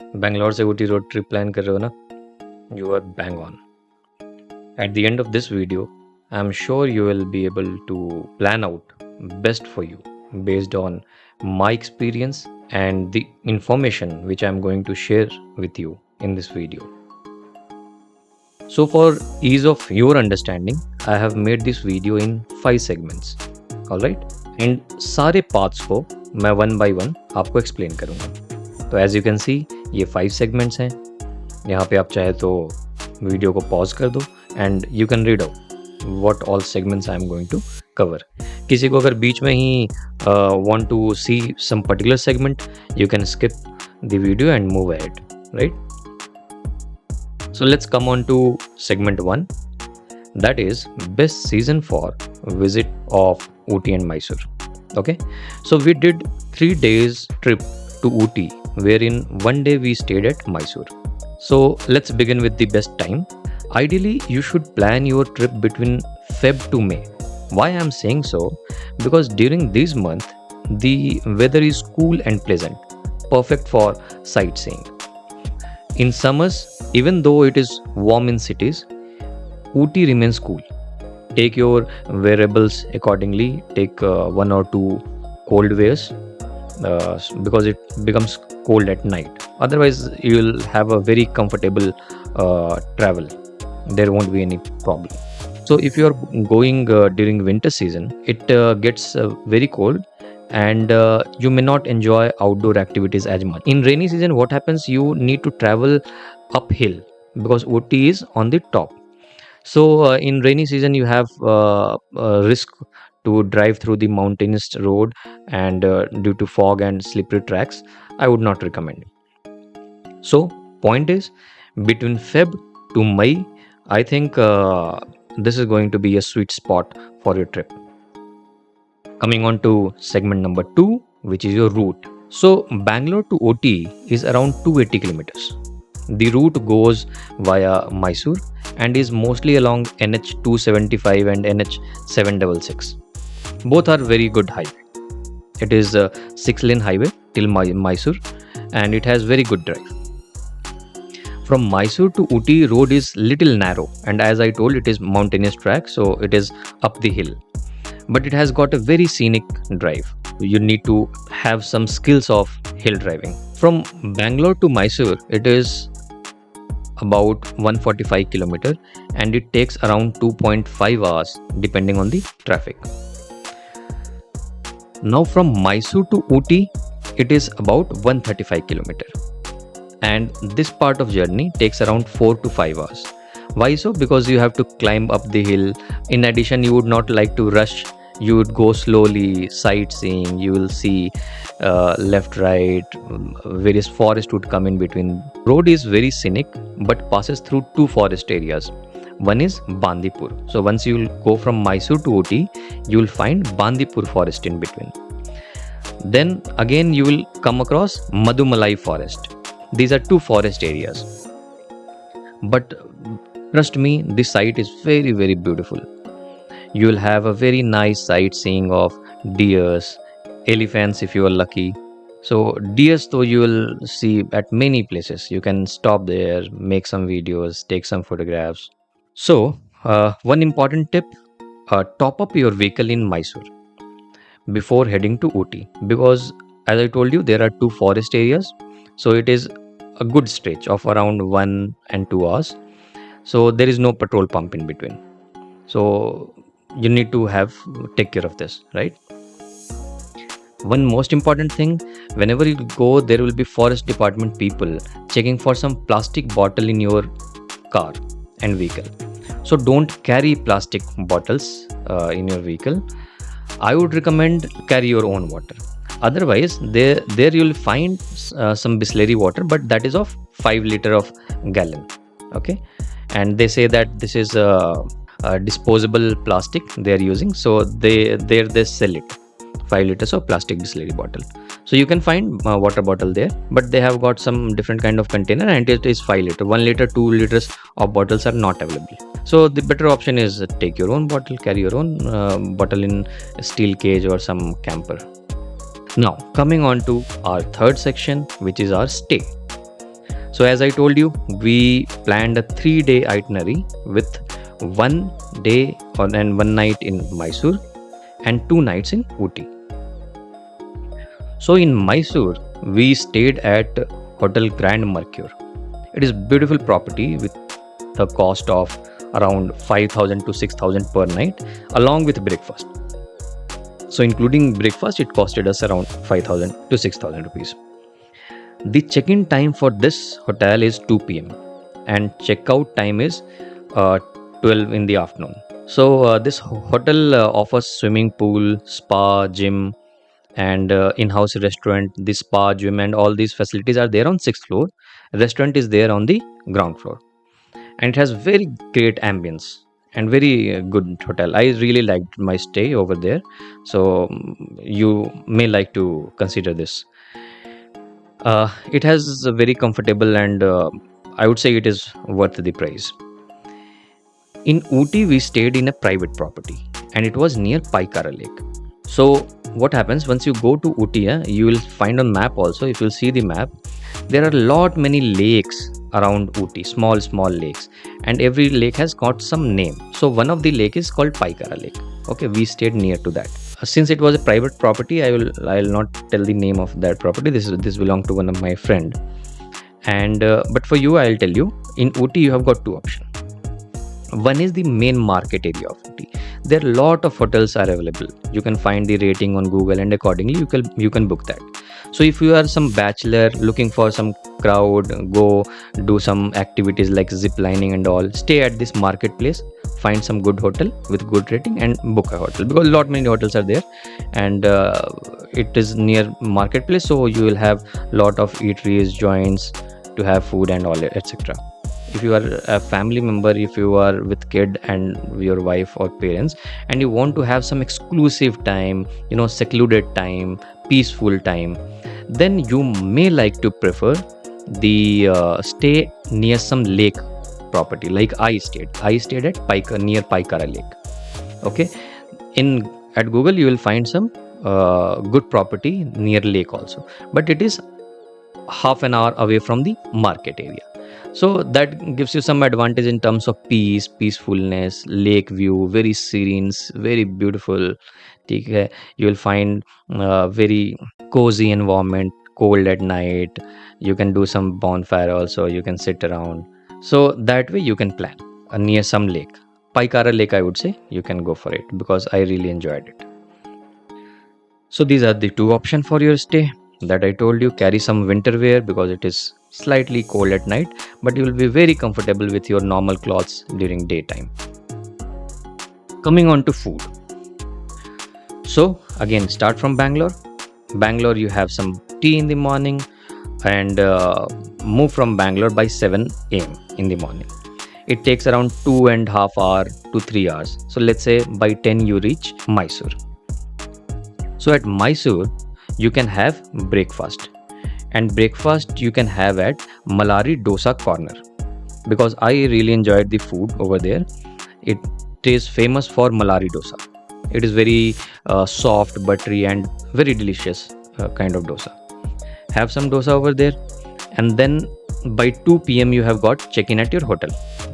Bangalore से Ooty road trip plan कर रहे हो ना? You are bang on. At the end of this video, I'm sure you will be able to plan out best for you based on my experience and the information which I'm going to share with you in this video. So for ease of your understanding, I have made this video in 5 segments. Alright? And सारे parts को मैं one by one आपको explain करूँगा. तो as you can see, ये 5 segments हैं. यहाँ पे आप चाहे तो वीडियो को पॉज कर दो and you can read out what all segments I am going to cover. किसी को अगर बीच में ही want to see some particular segment, you can skip the video and move ahead, right? So let's come on to segment 1, that is best season for visit of Ooty and Mysore. Okay, so we did 3 days trip to Ooty, wherein one day we stayed at Mysore. So let's begin with the best time. Ideally, you should plan your trip between Feb to May. Why I'm saying so? Because during this month, the weather is cool and pleasant, perfect for sightseeing. In summers, even though it is warm in cities, Ooty remains cool. Take your wearables accordingly. Take 1 or 2 cold wears because it becomes cold at night. Otherwise, you will have a very comfortable travel. There won't be any problem. So if you are going during winter season, it gets very cold and you may not enjoy outdoor activities as much. In rainy season, what happens? You need to travel uphill because Ooty is on the top. So in rainy season, you have risk to drive through the mountainous road, and due to fog and slippery tracks, I would not recommend. So point is, between Feb to May, I think this is going to be a sweet spot for your trip. Coming on to segment number 2, which is your route. So Bangalore to Ooty is around 280 kilometers. The route goes via Mysore and is mostly along NH 275 and NH 766. Both are very good highway. It is a 6-lane highway till Mysore and it has very good drive. From Mysore to Ooty, road is little narrow, and as I told, it is mountainous track, so it is up the hill. But it has got a very scenic drive. You need to have some skills of hill driving. From Bangalore to Mysore, it is about 145 kilometer and it takes around 2.5 hours depending on the traffic. Now from Mysore to Ooty, it is about 135 kilometer. And this part of journey takes around 4 to 5 hours. Why so? Because you have to climb up the hill. In addition, you would not like to rush. You would go slowly, sightseeing. You will see left, right, various forests would come in between. Road is very scenic, but passes through 2 forest areas. One is Bandipur. So once you will go from Mysore to Ooty, you will find Bandipur Forest in between. Then again you will come across Mudumalai Forest. These are 2 forest areas. But trust me, this site is very, very beautiful. You will have a very nice sightseeing of deers, elephants if you are lucky. So deers though you will see at many places. You can stop there, make some videos, take some photographs. So one important tip, top up your vehicle in Mysore before heading to Ooty, because as I told you, there are 2 forest areas. So it is a good stretch of around 1 and 2 hours. So there is no petrol pump in between. So you need to take care of this, right? One most important thing, whenever you go, there will be forest department people checking for some plastic bottle in your car and vehicle. So don't carry plastic bottles in your vehicle. I would recommend carry your own water. Otherwise, there you will find some Bisleri water, but that is of 5 liter of gallon. Okay, and they say that this is a disposable plastic they are using, so they sell it 5 liters of plastic Bisleri bottle. So you can find water bottle there, but they have got some different kind of container and it is 5 liter. 1 liter, 2 liters of bottles are not available. So the better option is take your own bottle, carry your own bottle in a steel cage or some camper. Now coming on to our third section, which is our stay. So as I told you, we planned a 3-day itinerary with 1 day and 1 night in Mysore and 2 nights in Ooty. So in Mysore, we stayed at Hotel Grand Mercure. It is beautiful property with the cost of around 5,000 to 6,000 per night along with breakfast. So including breakfast, it costed us around 5,000 to 6,000 rupees. The check-in time for this hotel is 2 p.m. and checkout time is 12 in the afternoon. So this hotel offers swimming pool, spa, gym, and in-house restaurant. The spa, gym, and all these facilities are there on sixth floor. Restaurant is there on the ground floor, and it has very great ambience and very good hotel. I really liked my stay over there, so you may like to consider this. It has a very comfortable and I would say it is worth the price. In Ooty, we stayed in a private property and it was near Paikara Lake. So what happens once you go to Ooty, you will find on map also. If you'll see the map, there are lot many lakes around Ooty, small lakes, and every lake has got some name. So one of the lake is called Paikara Lake. Okay, we stayed near to that. Since it was a private property, I will not tell the name of that property. This belonged to one of my friend. And but for you, I'll tell you. In Ooty, you have got two options. One is the main market area of Ooty. There are lot of hotels are available. You can find the rating on Google and accordingly you can book that. So if you are some bachelor looking for some crowd, go do some activities like zip lining and all, stay at this marketplace, find some good hotel with good rating and book a hotel, because lot many hotels are there. And it is near marketplace, so you will have lot of eateries, joints to have food and all, etc. If you are a family member, if you are with kid and your wife or parents, and you want to have some exclusive time, secluded time, peaceful time, then you may like to prefer the stay near some lake property. Like I stayed at near Paikara Lake. Okay, in at Google you will find some good property near lake also, but it is half an hour away from the market area. So that gives you some advantage in terms of peacefulness, lake view, very serene, very beautiful. Okay, you will find very cozy environment, cold at night. You can do some bonfire also, you can sit around. So that way you can plan near some lake. Paikara Lake, I would say you can go for it because I really enjoyed it. So these are the two options for your stay that I told you. Carry some winter wear because it is slightly cold at night, but you will be very comfortable with your normal clothes during daytime. Coming on to food. So again, start from Bangalore. Bangalore, you have some tea in the morning and move from Bangalore by 7 a.m. in the morning. It takes around 2.5 hours to 3 hours. So let's say by 10 you reach Mysore. So at Mysore, you can have breakfast, and breakfast you can have at Malari Dosa Corner, because I really enjoyed the food over there. It is famous for Malari Dosa. It is very soft, buttery, and very delicious kind of dosa. Have some dosa over there, and then by 2 p.m. you have got check-in at your hotel,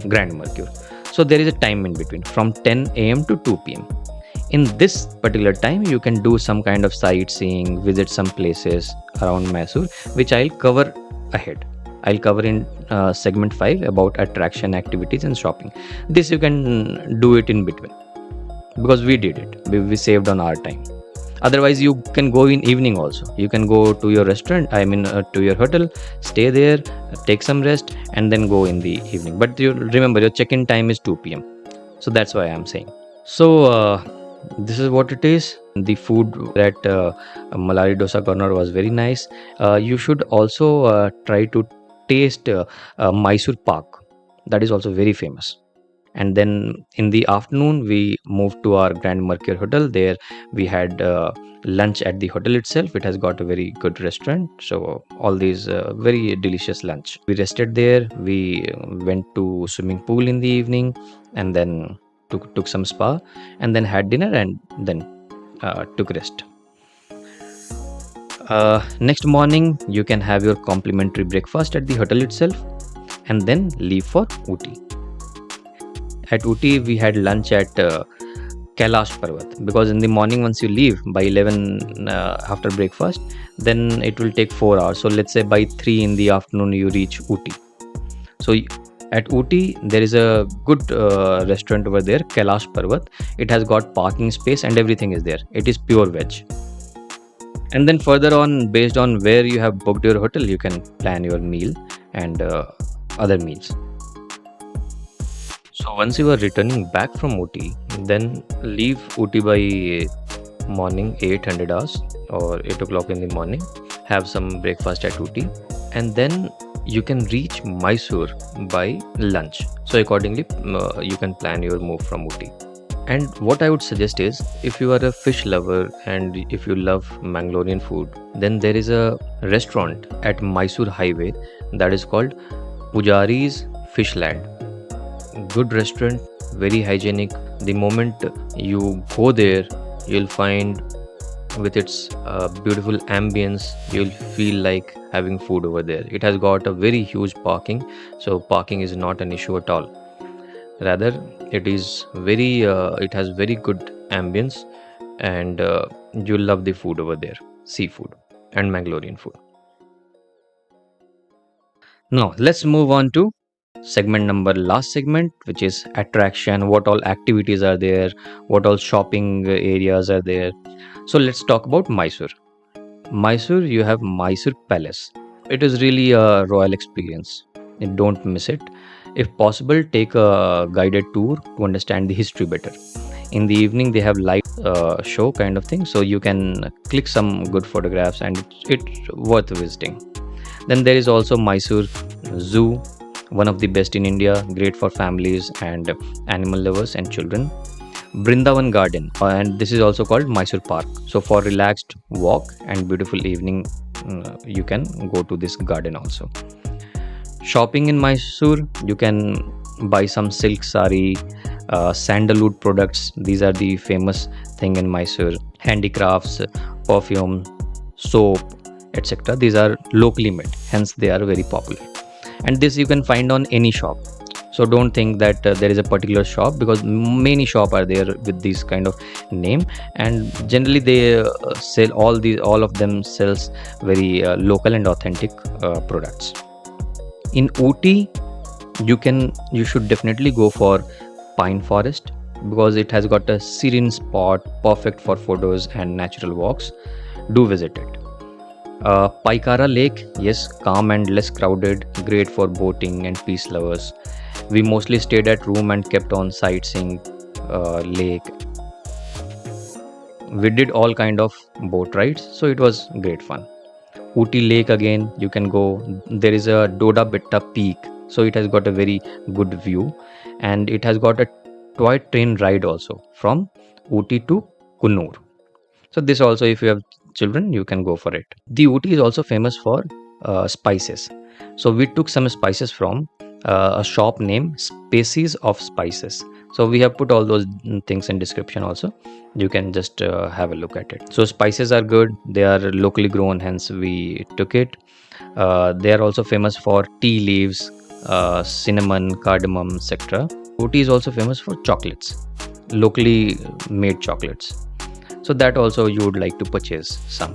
Grand Mercure. So there is a time in between from 10 a.m. to 2 p.m. In this particular time, you can do some kind of sightseeing, visit some places around Mysore, which I'll cover ahead. I'll cover in segment 5 about attraction, activities, and shopping. This you can do it in between because we did it. We saved on our time. Otherwise, you can go in evening also. You can go to your restaurant, to your hotel, stay there, take some rest, and then go in the evening. But you remember, your check-in time is 2 p.m. So that's why I'm saying. So this is what it is. The food at Malari Dosa Corner was very nice. You should also try to taste Mysore Pak. That is also very famous. And then in the afternoon, we moved to our Grand Mercure Hotel. There we had lunch at the hotel itself. It has got a very good restaurant. So all these very delicious lunch. We rested there. We went to swimming pool in the evening, and then took some spa, and then had dinner, and then took rest. Next morning, you can have your complimentary breakfast at the hotel itself and then leave for Ooty. At Ooty, we had lunch at Kailash Parvat, because in the morning, once you leave by 11 after breakfast, then it will take 4 hours. So let's say by 3 in the afternoon, you reach Ooty. So at Ooty, there is a good restaurant over there, Kailash Parvat. It has got parking space and everything is there. It is pure veg. And then further on, based on where you have booked your hotel, you can plan your meal and other meals. So once you are returning back from Ooty, then leave Ooty by morning 800 hours or 8 o'clock in the morning. Have some breakfast at Ooty, and then you can reach Mysore by lunch. So accordingly, you can plan your move from Ooty. And what I would suggest is, if you are a fish lover and if you love Mangalorean food, then there is a restaurant at Mysore Highway that is called Pujari's Fishland. Good restaurant, very hygienic. The moment you go there, you'll find with its beautiful ambience, you'll feel like having food over there. It has got a very huge parking, so parking is not an issue at all. Rather, it has very good ambience, and you'll love the food over there, seafood and Mangalorean food. Now let's move on to last segment, which is attraction. What all activities are there? What all shopping areas are there? So let's talk about Mysore. Mysore, you have Mysore Palace. It is really a royal experience. Don't miss it. If possible, take a guided tour to understand the history better. In the evening, they have light show kind of thing, so you can click some good photographs, and it's worth visiting. Then there is also Mysore Zoo, one of the best in India, great for families and animal lovers and children. Brindavan Garden, and this is also called Mysore Park. So for relaxed walk and beautiful evening, you can go to this garden also. Shopping in Mysore, you can buy some silk sari, sandalwood products. These are the famous thing in Mysore. Handicrafts, perfume, soap, etc. These are locally made, hence they are very popular. And this you can find on any shop. So don't think that there is a particular shop, because many shop are there with this kind of name, and generally they sell all of them sells very local and authentic products. In Ooty, you should definitely go for pine forest, because it has got a serene spot perfect for photos and natural walks. Do visit it. Paikara Lake, yes, calm and less crowded, great for boating and peace lovers. We mostly stayed at room and kept on sightseeing lake. We did all kind of boat rides, so it was great fun. Ooty Lake again, you can go. There is a Doda Betta Peak, so it has got a very good view, and it has got a toy train ride also from Ooty to Kunnur. So this also, if you have children, you can go for it. The Ooty is also famous for spices. So we took some spices from a shop named Species of Spices. So we have put all those things in description also. You can just have a look at it. So spices are good. They are locally grown, hence we took it. They are also famous for tea leaves, cinnamon, cardamom, etc. Ooty is also famous for chocolates, locally made chocolates. So that also you would like to purchase some.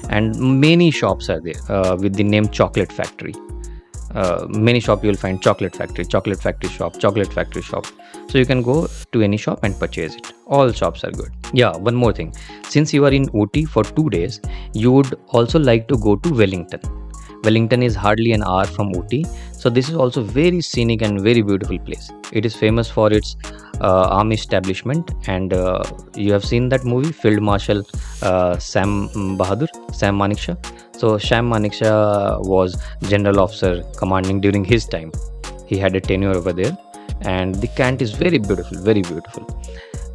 And many shops are there with the name Chocolate Factory. Many shop you will find chocolate factory shop. So you can go to any shop and purchase it. All shops are good. Yeah, one more thing. Since you are in Ooty for 2 days, you would also like to go to Wellington. Wellington is hardly an hour from Ooty, so this is also very scenic and very beautiful place. It is famous for its army establishment, and you have seen that movie, Field Marshal Sam Manekshaw. So Sam Manekshaw was general officer commanding during his time. He had a tenure over there, and the cant is very beautiful, very beautiful.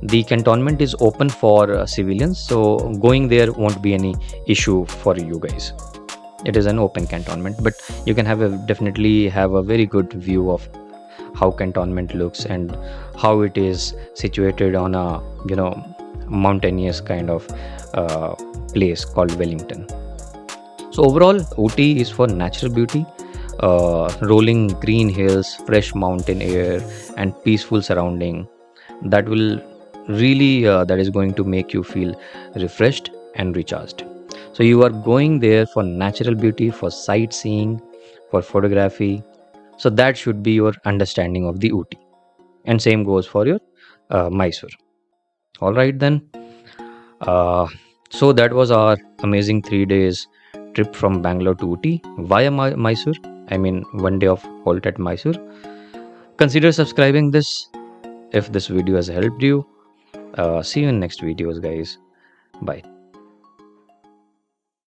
The cantonment is open for civilians, so going there won't be any issue for you guys. It is an open cantonment, but you can definitely have a very good view of how cantonment looks and how it is situated on a mountainous kind of place called Wellington. So overall, Ooty is for natural beauty, rolling green hills, fresh mountain air, and peaceful surrounding. That will really that is going to make you feel refreshed and recharged. So you are going there for natural beauty, for sightseeing, for photography. So that should be your understanding of the Ooty. And same goes for your Mysore. All right then. Uh, so that was our amazing 3 days trip from Bangalore to Ooty via Mysore. I mean, one day of halt at Mysore. Consider subscribing this if this video has helped you. See you in next videos, guys. Bye.